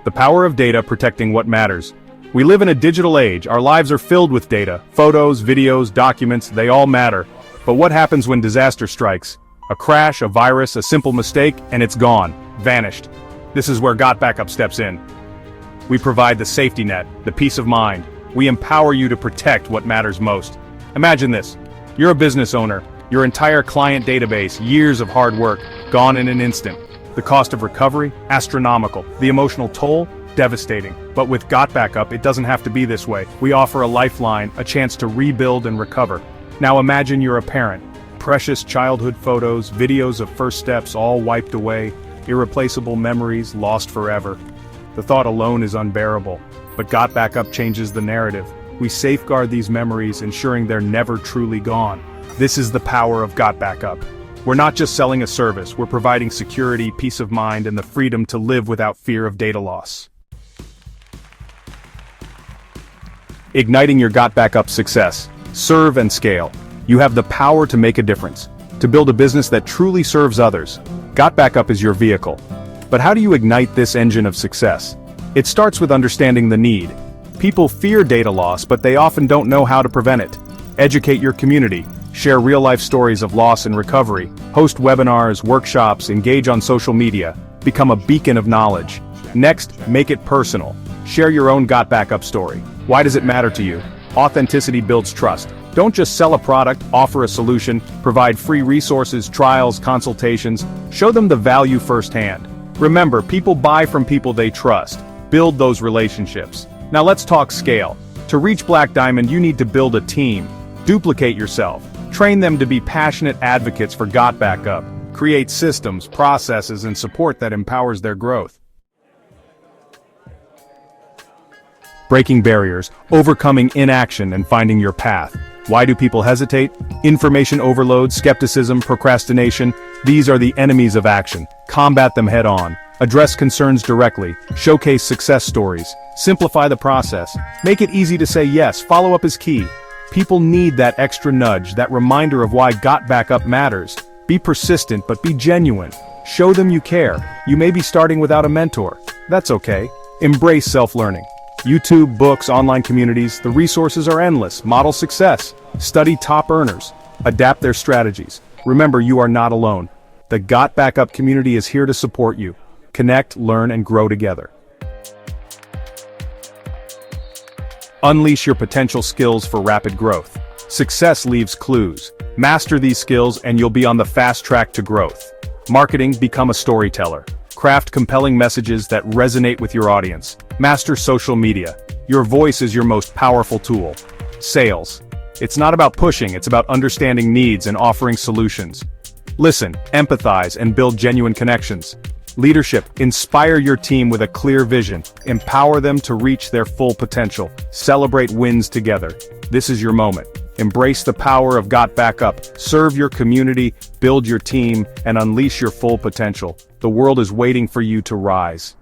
The power of data protecting what matters. We live in a digital age, our lives are filled with data. Photos, videos, documents, they all matter. But what happens when disaster strikes? A crash, a virus, a simple mistake, and it's gone, vanished. This is where GotBackUp steps in. We provide the safety net, the peace of mind. We empower you to protect what matters most. Imagine this. You're a business owner. Your entire client database, years of hard work, gone in an instant. The cost of recovery? Astronomical. The emotional toll? Devastating. But with GotBackUp, it doesn't have to be this way. We offer a lifeline, a chance to rebuild and recover. Now imagine you're a parent. Precious childhood photos, videos of first steps all wiped away, irreplaceable memories lost forever. The thought alone is unbearable. But GotBackUp changes the narrative. We safeguard these memories, ensuring they're never truly gone. This is the power of GotBackUp. We're not just selling a service, we're providing security, peace of mind, and the freedom to live without fear of data loss. Igniting your GotBackUp success. Serve and scale. You have the power to make a difference, to build a business that truly serves others. GotBackUp is your vehicle. But how do you ignite this engine of success? It starts with understanding the need. People fear data loss, but they often don't know how to prevent it. Educate your community. Share real-life stories of loss and recovery. Host webinars, workshops, engage on social media. Become a beacon of knowledge. Next, make it personal. Share your own GotBackUp story. Why does it matter to you? Authenticity builds trust. Don't just sell a product, offer a solution, provide free resources, trials, consultations. Show them the value firsthand. Remember, people buy from people they trust. Build those relationships. Now let's talk scale. To reach Black Diamond, you need to build a team. Duplicate yourself. Train them to be passionate advocates for GotBackUp. Create systems, processes, and support that empowers their growth. Breaking barriers, overcoming inaction, and finding your path. Why do people hesitate? Information overload, skepticism, procrastination. These are the enemies of action. Combat them head on. Address concerns directly. Showcase success stories. Simplify the process. Make it easy to say yes. Follow-up is key. People need that extra nudge, that reminder of why GotBackUp matters. Be persistent, but be genuine. Show them you care. You may be starting without a mentor. That's okay. Embrace self-learning. YouTube, books, online communities, the resources are endless. Model success. Study top earners. Adapt their strategies. Remember, you are not alone. The GotBackUp community is here to support you. Connect, learn, and grow together. Unleash your potential skills for rapid growth. Success leaves clues. Master these skills and you'll be on the fast track to growth. Marketing, become a storyteller. Craft compelling messages that resonate with your audience. Master social media. Your voice is your most powerful tool. Sales. It's not about pushing, it's about understanding needs and offering solutions. Listen, empathize, and build genuine connections. Leadership, inspire your team with a clear vision. Empower them to reach their full potential. Celebrate wins together. This is your moment. Embrace the power of GotBackUp. Serve your community, build your team, and unleash your full potential. The world is waiting for you to rise.